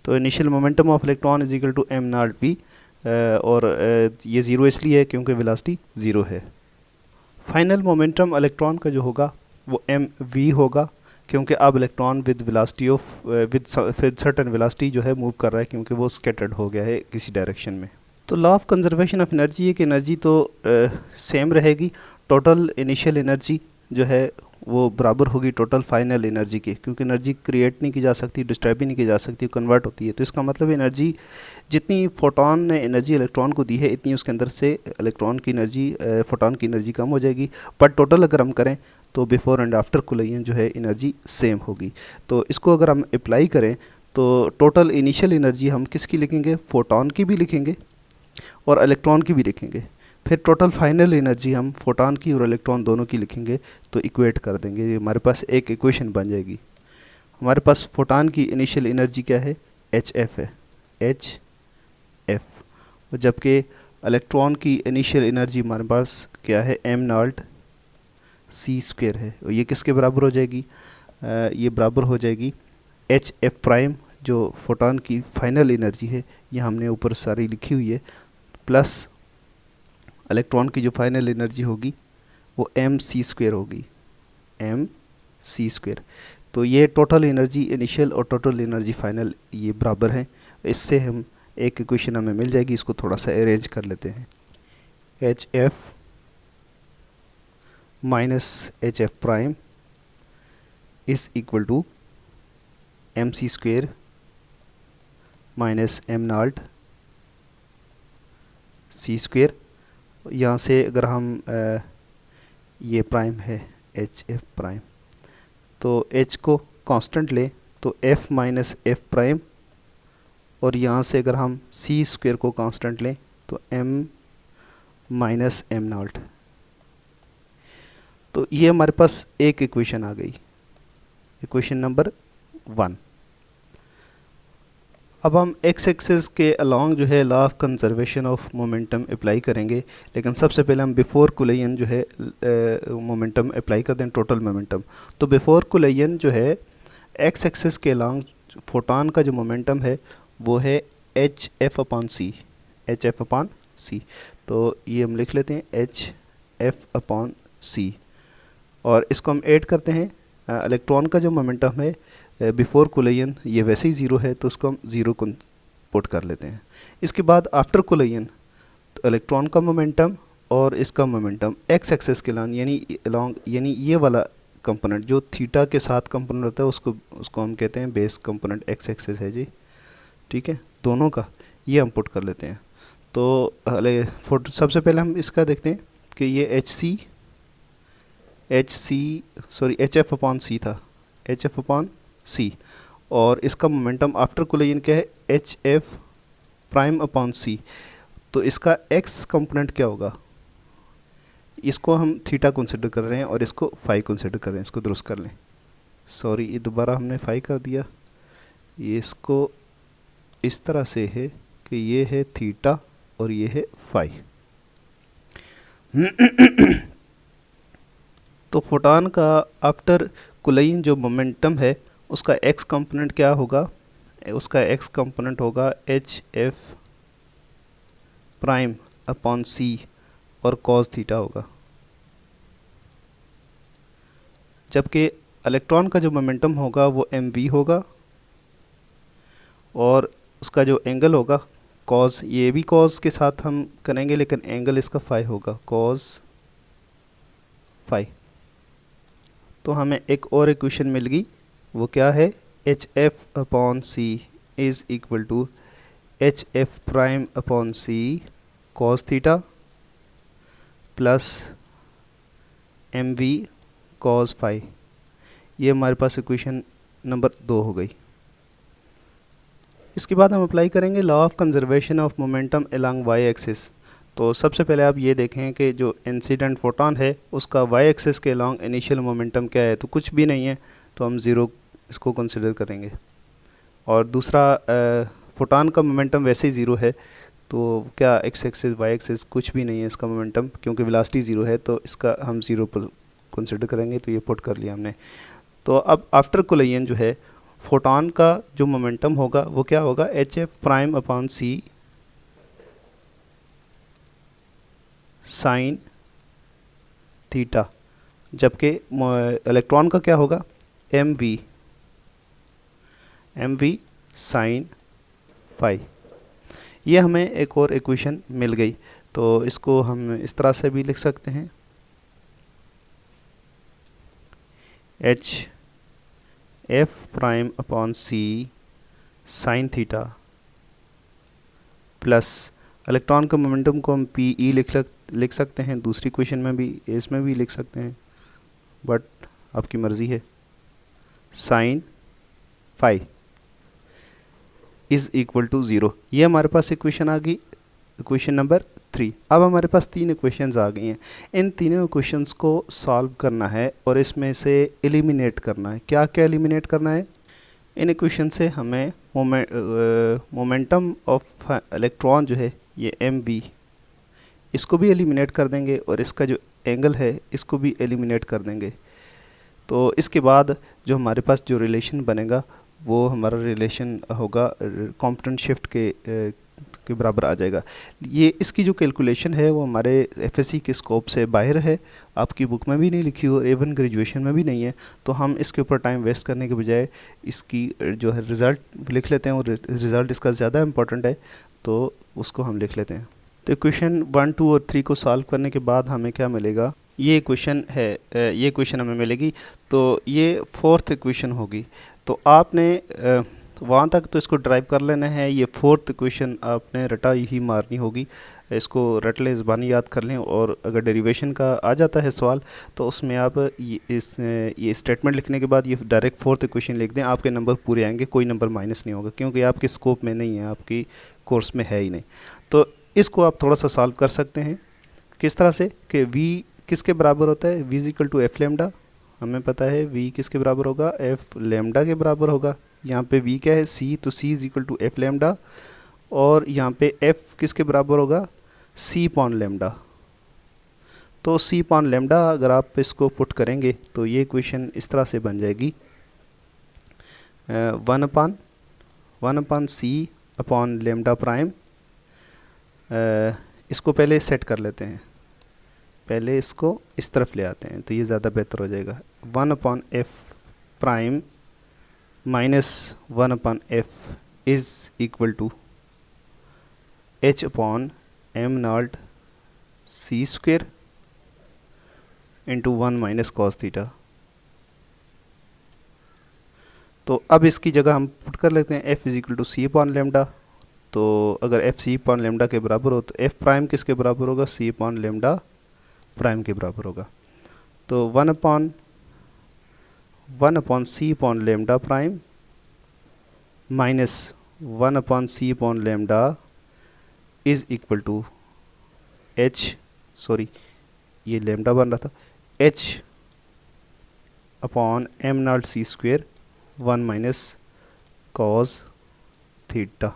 Speaker 1: तो initial momentum of electron is equal to M naught V, और ये ज़ीरो इसलिए है क्योंकि वेलोसिटी ज़ीरो है। फाइनल मोमेंटम इलेक्ट्रॉन का जो होगा वो एम वी होगा, क्योंकि अब electron with velocity of with certain velocity जो है मूव कर रहा है, क्योंकि वो स्कैटर्ड हो गया है किसी डायरेक्शन में। तो law of conservation of energy है कि एनर्जी तो सेम रहेगी, टोटल इनिशियल एनर्जी जो है वो बराबर होगी टोटल फाइनल एनर्जी के, क्योंकि एनर्जी क्रिएट नहीं की जा सकती, डिस्ट्रॉय भी नहीं की जा सकती, कन्वर्ट होती है। तो इसका मतलब एनर्जी, जितनी फोटॉन ने एनर्जी इलेक्ट्रॉन को दी है, इतनी उसके अंदर से इलेक्ट्रॉन की एनर्जी, फोटॉन की एनर्जी कम हो जाएगी। बट टोटल अगर हम करें तो बिफोर एंड आफ्टर कोलिजन जो है एनर्जी सेम होगी। तो इसको अगर हम अप्लाई करें तो टोटल इनिशियल एनर्जी हम किसकी लिखेंगे, फोटॉन की भी लिखेंगे और इलेक्ट्रॉन की भी लिखेंगे। फिर टोटल फाइनल एनर्जी हम फोटॉन की और इलेक्ट्रॉन दोनों की लिखेंगे, तो इक्वेट कर देंगे, हमारे पास एक इक्वेशन बन जाएगी। हमारे पास फोटॉन की इनिशियल एनर्जी क्या है, एच एफ है, एच एफ, और जबकि इलेक्ट्रॉन की इनिशियल एनर्जी हमारे पास क्या है, एम नॉट सी स्क्वेयर है। और ये किसके बराबर हो जाएगी, ये बराबर हो जाएगी एच एफ प्राइम, जो फोटॉन की फाइनल एनर्जी है, ये हमने ऊपर सारी लिखी हुई है, प्लस इलेक्ट्रॉन की जो फाइनल एनर्जी होगी वो एम सी स्क्वेयर होगी, एम सी स्क्वेयर। तो ये टोटल एनर्जी इनिशियल और टोटल एनर्जी फाइनल ये बराबर हैं। इससे हम एक इक्वेशन हमें मिल जाएगी, इसको थोड़ा सा अरेंज कर लेते हैं। H F minus H F prime is equal to M C square minus M not C square, यहाँ से अगर हम ये प्राइम है एच एफ प्राइम, तो एच को कांस्टेंट लें तो एफ माइनस एफ प्राइम, और यहाँ से अगर हम सी स्क्वेयर को कांस्टेंट लें तो एम माइनस एम नॉट। तो ये हमारे पास एक इक्वेशन आ गई, इक्वेशन नंबर 1। अब हम एक्स एक्सिस के अलोंग जो है law of conservation of momentum apply करेंगे, लेकिन सबसे पहले हम बिफोर कुलेयन जो है मोमेंटम अप्लाई कर दें, टोटल मोमेंटम। तो बिफोर कुलेयन जो है एक्स एक्सिस के अलोंग फोटोन का जो मोमेंटम है वो है एच एफ अपॉन सी, एच एफ अपॉन सी। तो ये हम लिख लेते हैं एच एफ अपॉन सी, और इसको हम ऐड करते हैं इलेक्ट्रॉन का जो मोमेंटम है बिफोर कुलेयन, ये वैसे ही ज़ीरो है तो उसको हम ज़ीरो को पुट कर लेते हैं। इसके बाद आफ्टर कुलेयन तो इलेक्ट्रॉन का मोमेंटम और इसका मोमेंटम एक्स एक्सिस के लॉन्ग यानी ये वाला कंपोनेंट जो थीटा के साथ कंपोनेंट होता है उसको हम कहते हैं बेस कंपोनेंट, एक्स एक्सिस है जी, ठीक है, दोनों का ये हम पुट कर लेते हैं। तो सबसे पहले हम इसका देखते हैं कि ये एच एफ अपॉन सी था, एच एफ अपॉन सी, और इसका मोमेंटम आफ्टर कुलेयन क्या है, एच एफ प्राइम अपॉन सी। तो इसका एक्स कंपोनेंट क्या होगा, इसको हम थीटा कंसिडर कर रहे हैं और इसको फाई कंसिडर कर रहे हैं, इसको दुरुस्त कर लें, सॉरी ये दोबारा हमने फाई कर दिया, ये इसको इस तरह से है कि ये है थीटा और ये है फाई। तो फोटोन का आफ्टर कुलेयन जो मोमेंटम है उसका एक्स कंपोनेंट क्या होगा, उसका एक्स कंपोनेंट होगा एच एफ प्राइम अपॉन सी और कॉस थीटा होगा, जबकि इलेक्ट्रॉन का जो मोमेंटम होगा वो एम वी होगा और उसका जो एंगल होगा कॉस, ये भी कॉस के साथ हम करेंगे लेकिन एंगल इसका फाई होगा, कॉस फाई। तो हमें एक और इक्वेशन मिल गई, वो क्या है, H F upon C is equal to H F prime upon C cos theta plus M V cos phi. ये हमारे पास इक्वेशन नंबर 2 हो गई। इसके बाद हम अप्लाई करेंगे law of conservation of momentum along Y axis. तो सबसे पहले आप ये देखें कि जो इंसिडेंट फोटोन है उसका वाई एक्सिस के अलोंग इनिशियल मोमेंटम क्या है, तो कुछ भी नहीं है, तो हम ज़ीरो इसको कंसिडर करेंगे। और दूसरा फोटोन का मोमेंटम वैसे ही ज़ीरो है, तो क्या एक्स एक्सिस वाई एक्सिस कुछ भी नहीं है इसका मोमेंटम, क्योंकि वेलोसिटी ज़ीरो है तो इसका हम ज़ीरो पर कंसिडर करेंगे, तो ये पुट कर लिया हमने। तो अब आफ्टर कुलेयन जो है फोटोन का जो मोमेंटम होगा वो क्या होगा, एच एफ प्राइम अपॉन सी साइन थीटा, जबकि इलेक्ट्रॉन का क्या होगा, एम वी साइन फाई। ये हमें एक और इक्वेशन मिल गई, तो इसको हम इस तरह से भी लिख सकते हैं, एच एफ प्राइम अपॉन सी साइन थीटा प्लस इलेक्ट्रॉन का मोमेंटम को हम पी ई लिख सकते हैं, दूसरी क्वेश्चन में भी इसमें भी लिख सकते हैं, बट आपकी मर्ज़ी है, sine phi is equal to zero. ये हमारे पास इक्वेशन आ गई, इक्वेशन नंबर 3। अब हमारे पास 3 इक्वेशंस आ गई हैं, इन तीनों इक्वेशंस को सॉल्व करना है और इसमें से एलिमिनेट करना है। क्या क्या एलिमिनेट करना है, इन इक्वेशन से हमें मोमेंटम ऑफ इलेक्ट्रॉन जो है ये एम वी, इसको भी एलिमिनेट कर देंगे और इसका जो एंगल है इसको भी एलिमिनेट कर देंगे। तो इसके बाद जो हमारे पास जो रिलेशन बनेगा वो हमारा रिलेशन होगा कॉम्पोनेंट शिफ्ट के बराबर आ जाएगा। ये इसकी जो कैलकुलेशन है वो हमारे एफएससी के स्कोप से बाहर है, आपकी बुक में भी नहीं लिखी और एवन ग्रेजुएशन में भी नहीं है, तो हम इसके ऊपर टाइम वेस्ट करने के बजाय इसकी जो है रिज़ल्ट लिख लेते हैं, और रिज़ल्ट इसका ज़्यादा इंपॉर्टेंट है तो उसको हम लिख लेते हैं। तो इक्वेशन 1, 2 और 3 को सॉल्व करने के बाद हमें क्या मिलेगा, ये इक्वेशन है, ये इक्वेशन हमें मिलेगी, तो ये 4th इक्वेशन होगी। तो आपने वहाँ तक तो इसको ड्राइव कर लेना है, ये 4th इक्वेशन आपने रटा ही मारनी होगी। इसको रट लें, ज़बानी याद कर लें, और अगर डेरिवेशन का आ जाता है सवाल तो उसमें आप ये स्टेटमेंट लिखने के बाद ये डायरेक्ट फोर्थ इक्वेशन लिख दें, आपके नंबर पूरे आएंगे, कोई नंबर माइनस नहीं होगा, क्योंकि आपके स्कोप में नहीं है, आपकी कोर्स में है ही नहीं। तो इसको आप थोड़ा सा सॉल्व कर सकते हैं। किस तरह से कि v किसके बराबर होता है, v is equal to F lambda, हमें पता है v किसके बराबर होगा, एफ लेमडा के बराबर होगा। यहाँ पे v क्या है, c, तो c is equal to F lambda, और यहाँ पे f किसके बराबर होगा, c पॉन लेमडा। तो c पॉन लेमडा अगर आप इसको पुट करेंगे तो ये इक्वेशन इस तरह से बन जाएगी, 1 अपान c अपॉन लेमडा प्राइम। इसको पहले सेट कर लेते हैं, पहले इसको इस तरफ ले आते हैं तो ये ज़्यादा बेहतर हो जाएगा। 1 upon F prime minus 1 upon F is equal to h upon M not C square into 1 minus cos theta. तो अब इसकी जगह हम पुट कर लेते हैं f is equal to C upon lambda. तो अगर f सी अपॉन लेमडा के बराबर हो तो f प्राइम किसके बराबर होगा, c अपॉन लेमडा प्राइम के बराबर होगा। तो 1 upon c upon lambda prime minus 1 upon c upon lambda is equal to ये लेमडा बन रहा था, h upon M not C square 1 minus cos theta.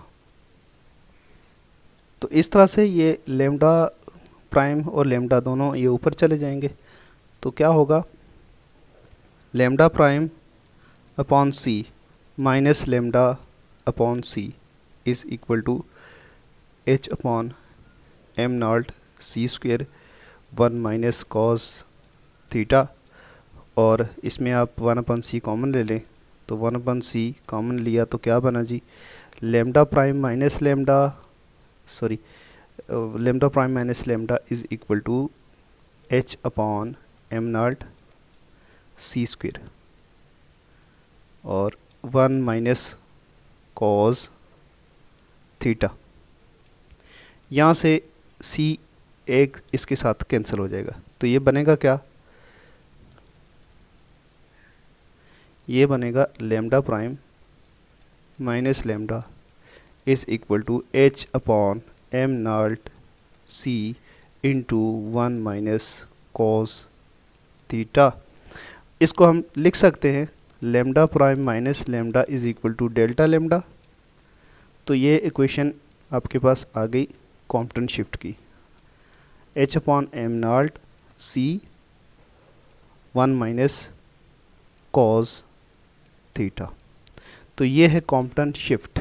Speaker 1: तो इस तरह से ये लेमडा प्राइम और लेमडा दोनों ये ऊपर चले जाएंगे। तो क्या होगा, lambda prime upon C minus lambda upon C is equal to h upon M not C square 1 minus cos theta, और इसमें आप 1 अपॉन सी कॉमन ले लें, तो 1 अपॉन सी कॉमन लिया तो क्या बना जी, lambda prime minus lambda prime minus lambda is equal to h upon M not C square और 1 माइनस कॉस थीटा। यहाँ से c एक इसके साथ कैंसिल हो जाएगा, तो ये बनेगा क्या, ये बनेगा lambda prime minus lambda is equal to h upon M not C into 1 minus cos theta. इसको हम लिख सकते हैं lambda prime minus lambda is equal to delta lambda. तो ये इक्वेशन आपके पास आ गई कॉम्पटन शिफ्ट की, h upon M not C 1 minus cos theta. तो ये है कॉम्पटन शिफ्ट।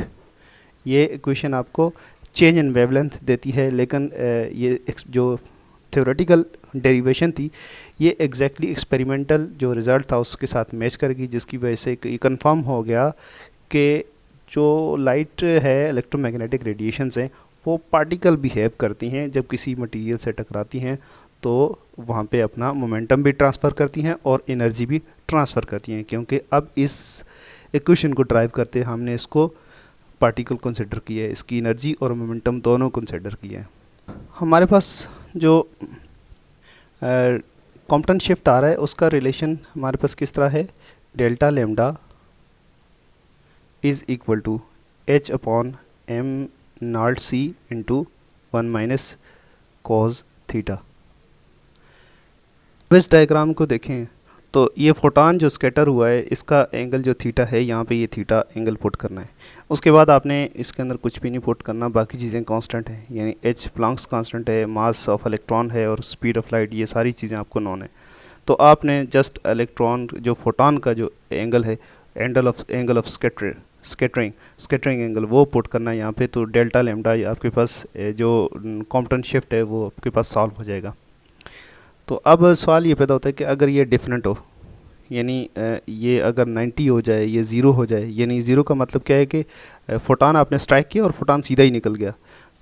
Speaker 1: ये इक्वेशन आपको चेंज इन वेवलेंथ देती है, लेकिन ये जो थ्योरेटिकल डेरिवेशन थी ये एग्जैक्टली एक्सपेरिमेंटल जो रिज़ल्ट था उसके साथ मैच करेगी, जिसकी वजह से ये कंफर्म हो गया कि जो लाइट है इलेक्ट्रोमैग्नेटिक रेडिएशंस हैं वो पार्टिकल बिहेव करती हैं, जब किसी मटेरियल से टकराती हैं तो वहाँ पे अपना मोमेंटम भी ट्रांसफ़र करती हैं और एनर्जी भी ट्रांसफ़र करती हैं। क्योंकि अब इस इक्वेशन को ड्राइव करते हमने इसको पार्टिकल कंसिडर किया है, इसकी एनर्जी और मोमेंटम दोनों कंसिडर किया है। हमारे पास जो कॉम्पटन शिफ्ट आ रहा है उसका रिलेशन हमारे पास किस तरह है, delta lambda is equal to h upon M not C into 1 minus cos theta. इस डायग्राम को देखें तो ये फोटॉन जो स्कैटर हुआ है इसका एंगल जो थीटा है, यहाँ पे ये थीटा एंगल पुट करना है। उसके बाद आपने इसके अंदर कुछ भी नहीं पुट करना, बाकी चीज़ें कांस्टेंट हैं, यानी h प्लैंक्स कांस्टेंट है, मास ऑफ इलेक्ट्रॉन है और स्पीड ऑफ लाइट, ये सारी चीज़ें आपको नॉन है। तो आपने जस्ट इलेक्ट्रॉन जो फोटॉन का जो एंगल है, एंगल ऑफ स्कैटरिंग एंगल वो पुट करना है यहाँ पे। तो डेल्टा लेमडा आपके पास जो कॉम्पटन शिफ्ट है वो आपके पास सॉल्व हो जाएगा। तो अब सवाल ये पैदा होता है कि अगर ये डिफरेंट हो, यानी ये अगर 90 हो जाए, ये ज़ीरो हो जाए, यानी ज़ीरो का मतलब क्या है कि फोटॉन आपने स्ट्राइक किया और फोटॉन सीधा ही निकल गया,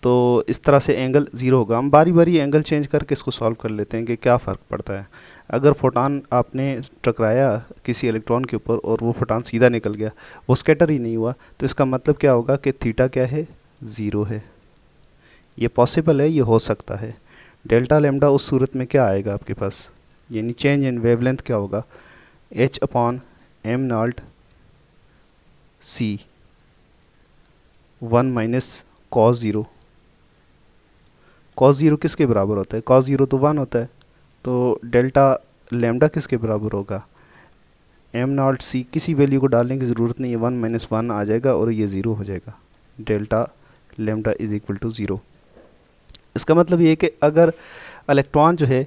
Speaker 1: तो इस तरह से एंगल ज़ीरो होगा। हम बारी बारी एंगल चेंज करके इसको सॉल्व कर लेते हैं कि क्या फ़र्क पड़ता है। अगर फोटॉन आपने टकराया किसी इलेक्ट्रॉन के ऊपर और वो फोटॉन सीधा निकल गया, वो स्कैटर ही नहीं हुआ, तो इसका मतलब क्या होगा कि थीटा क्या है, ज़ीरो है। ये पॉसिबल है, ये हो सकता है। डेल्टा लेमडा उस सूरत में क्या आएगा आपके पास, यानी चेंज इन वेवलेंथ क्या होगा, H upon M not C 1 minus cos zero. Cos zero किसके बराबर होता है, कॉस ज़ीरो तो 1 होता है, तो डेल्टा लेमडा किसके बराबर होगा, एम नॉट सी, किसी वैल्यू को डालने की ज़रूरत नहीं है, 1 माइनस 1 आ जाएगा और ये ज़ीरो हो जाएगा। Delta lambda is equal to zero. इसका मतलब ये है कि अगर इलेक्ट्रॉन जो है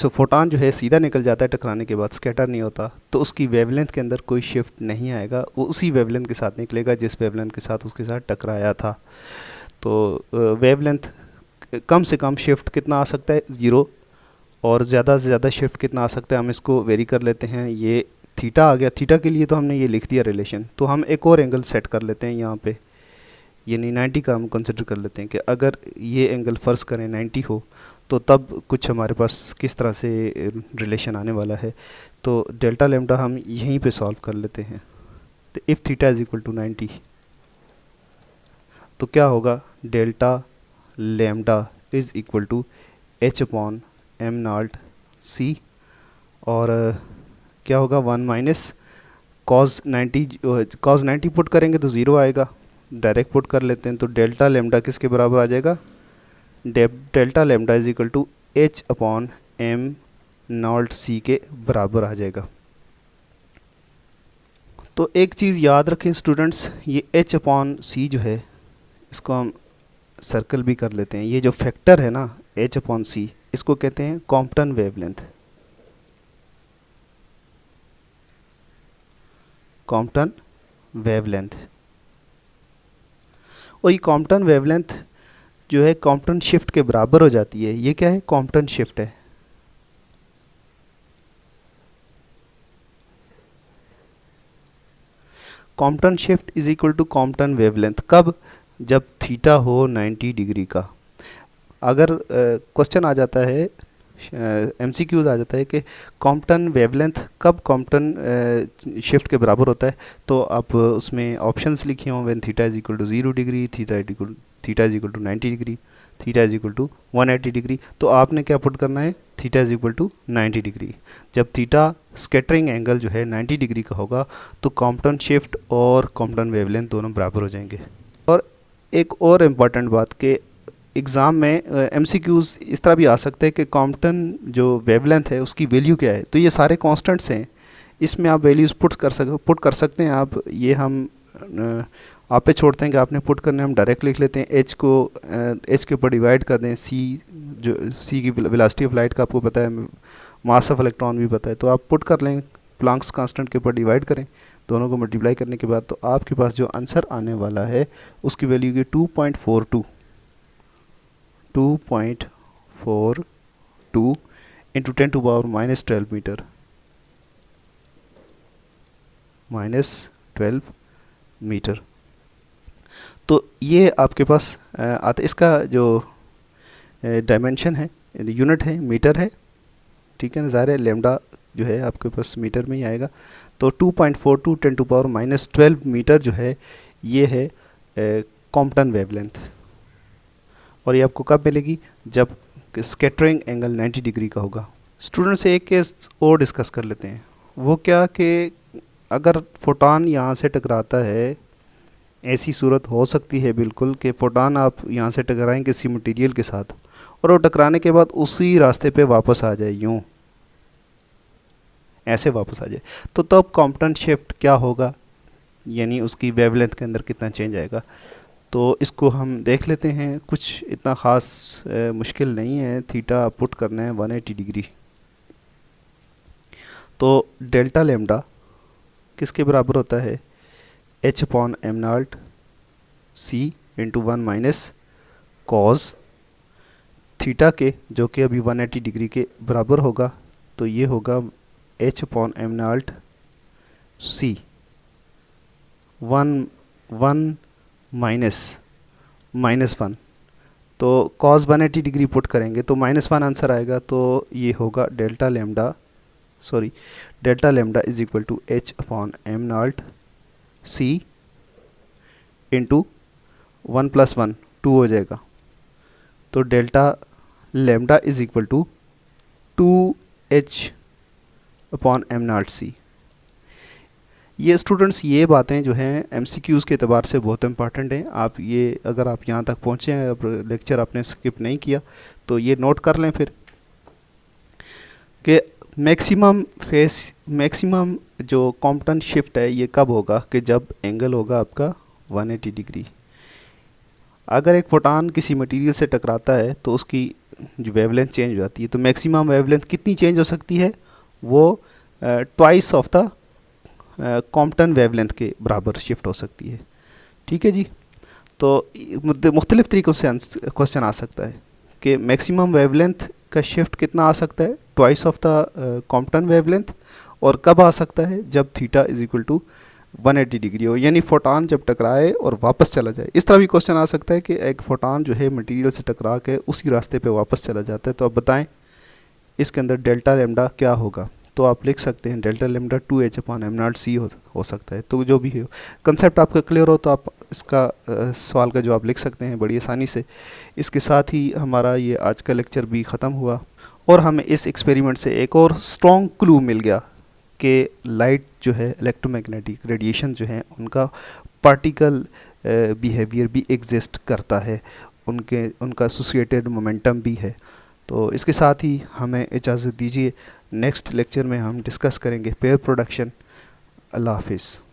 Speaker 1: फोटॉन जो है सीधा निकल जाता है टकराने के बाद, स्कैटर नहीं होता, तो उसकी वेवलेंथ के अंदर कोई शिफ्ट नहीं आएगा, वो उसी वेवलेंथ के साथ निकलेगा जिस वेवलेंथ के साथ उसके साथ टकराया था। तो वेवलेंथ कम से कम शिफ्ट कितना आ सकता है, ज़ीरो, और ज़्यादा से ज़्यादा शिफ्ट कितना आ सकता है, हम इसको वेरी कर लेते हैं। ये थीटा आ गया, थीटा के लिए तो हमने ये लिख दिया रिलेशन, तो हम एक और एंगल सेट कर लेते हैं यहाँ पे, यानी 90 का हम कंसिडर कर लेते हैं कि अगर ये एंगल फ़र्ज़ करें 90 हो तो तब कुछ हमारे पास किस तरह से रिलेशन आने वाला है। तो डेल्टा लेमडा हम यहीं पे सॉल्व कर लेते हैं। तो if theta is equal to 90 तो क्या होगा, delta lambda is equal to H upon M not C, और क्या होगा 1 माइनस कॉस 90 पुट करेंगे तो ज़ीरो आएगा, डायरेक्ट पुट कर लेते हैं तो डेल्टा लेमडा किसके बराबर आ जाएगा, delta lambda is equal to H upon M not C के बराबर आ जाएगा। तो एक चीज़ याद रखें स्टूडेंट्स, ये एच अपॉन सी जो है इसको हम सर्कल भी कर लेते हैं, ये जो फैक्टर है ना एच अपॉन सी, इसको कहते हैं कॉम्पटन वेवलेंथ, कॉम्पटन वेवलेंथ। और ये कॉम्पटन वेवलेंथ जो है कॉम्पटन शिफ्ट के बराबर हो जाती है। ये क्या है, कॉम्पटन शिफ्ट है। Compton shift is equal to Compton wavelength कब, जब थीटा हो 90 डिग्री का। अगर क्वेश्चन आ जाता है, एमसीक्यूज आ जाता है कि कॉम्पटन वेवलेंथ कब कॉम्पटन शिफ्ट के बराबर होता है, तो आप उसमें ऑप्शंस लिखे हों, when theta is equal to 0 degree, theta is equal to 90 degree, theta is equal to 180 degree. तो आपने क्या पुट करना है, theta is equal to 90 degree. जब थीटा स्कैटरिंग एंगल जो है 90 डिग्री का होगा तो कॉम्पटन शिफ्ट और कॉम्पटन वेवलेंथ दोनों बराबर हो जाएंगे। और एक और इम्पॉर्टेंट बात कि एग्ज़ाम में एमसीक्यूज़ इस तरह भी आ सकते हैं कि कॉम्पटन जो वेवलेंथ है उसकी वैल्यू क्या है, तो ये सारे कांस्टेंट्स हैं, इसमें आप वैल्यूज़ पुट कर सकते हैं आप। ये हम आप पे छोड़ते हैं कि आपने पुट करने, हम डायरेक्ट लिख लेते हैं, एच के ऊपर डिवाइड कर दें, सी जो सी की वेलोसिटी ऑफ लाइट का आपको पता है, मास ऑफ इलेक्ट्रॉन भी पता है, तो आप पुट कर लें, प्लैंक्स कांस्टेंट के ऊपर डिवाइड करें, दोनों को मल्टीप्लाई करने के बाद तो आपके पास जो आंसर आने वाला है उसकी वैल्यू की 2.42 into 10 to power -12 metre, -12 metre. तो ये आपके पास आता, इसका जो डायमेंशन है, यूनिट है, मीटर है, ठीक है ना, ज़ाहिर है लेमडा जो है आपके पास मीटर में ही आएगा। तो 2.42 10 टू पावर -12 मीटर जो है ये है कॉम्पटन वेवलेंथ। और ये आपको कब मिलेगी, जब स्कैटरिंग एंगल 90 डिग्री का होगा। स्टूडेंट्स एक केस और डिस्कस कर लेते हैं, वो क्या कि अगर फोटॉन यहाँ से टकराता है, ऐसी सूरत हो सकती है बिल्कुल कि फोटॉन आप यहाँ से टकराएं किसी मटेरियल के साथ और वो टकराने के बाद उसी रास्ते पे वापस आ जाए, यूँ ऐसे वापस आ जाए, तो तब कॉम्पटन शिफ्ट क्या होगा, यानी उसकी वेवलेंथ के अंदर कितना चेंज आएगा। तो इसको हम देख लेते हैं, कुछ इतना ख़ास मुश्किल नहीं है। थीटा पुट करना है 180 डिग्री, तो डेल्टा लेमडा किसके बराबर होता है, H upon M not C into 1 minus cos theta के, जो कि अभी 180 डिग्री के बराबर होगा। तो ये होगा H upon M not C 1 -1, तो कॉस 180 डिग्री पुट करेंगे तो -1 आंसर आएगा। तो ये होगा delta lambda is equal to H upon M not C into 1 + 1 2 हो जाएगा, तो delta lambda is equal to 2h/m0c। ये स्टूडेंट्स ये बातें जो हैं एमसीक्यूज़ के अतबार से बहुत इंपॉर्टेंट हैं। आप ये अगर आप यहाँ तक पहुँचे हैं, अब लेक्चर आपने स्किप नहीं किया तो ये नोट कर लें फिर कि मैक्सिमम जो कॉम्पटन शिफ्ट है ये कब होगा कि जब एंगल होगा आपका 180 डिग्री। अगर एक फोटान किसी मटेरियल से टकराता है तो उसकी जो वेवलेंथ चेंज हो जाती है, तो मैक्सिमम वेवलेंथ कितनी चेंज हो सकती है? वो twice of the Compton wavelength के बराबर शिफ्ट हो सकती है। ठीक है जी। तो मुख्तलिफ़ तरीक़ों से क्वेश्चन आ सकता है कि मैक्सिमम वेवलेंथ का शिफ्ट कितना आ सकता है? Twice of the Compton wavelength. और कब आ सकता है? जब theta is equal to 180 degree हो, यानी फोटान जब टकराए और वापस चला जाए। इस तरह भी क्वेश्चन आ सकता है कि एक फोटान जो है मटेरियल से टकरा के उसी रास्ते पे वापस चला जाता है, तो आप बताएं इसके अंदर डेल्टा लेमडा क्या होगा? तो आप लिख सकते हैं डेल्टा लेमडा 2h/m0c हो सकता है। तो जो भी हो, कंसेप्ट आपका क्लियर हो तो आप इसका सवाल का जवाब लिख सकते हैं बड़ी आसानी से। इसके साथ ही हमारा ये आज का लेक्चर भी ख़त्म हुआ और हमें इस एक्सपेरिमेंट से एक और स्ट्रॉन्ग क्लू मिल गया कि लाइट जो है, इलेक्ट्रोमैग्नेटिक रेडिएशन जो है, उनका पार्टिकल बिहेवियर भी एग्जिस्ट करता है, उनका एसोसिएटेड मोमेंटम भी है। तो इसके साथ ही हमें इजाज़त दीजिए। नेक्स्ट लेक्चर में हम डिस्कस करेंगे पेयर प्रोडक्शन। अल्लाह हाफिज़।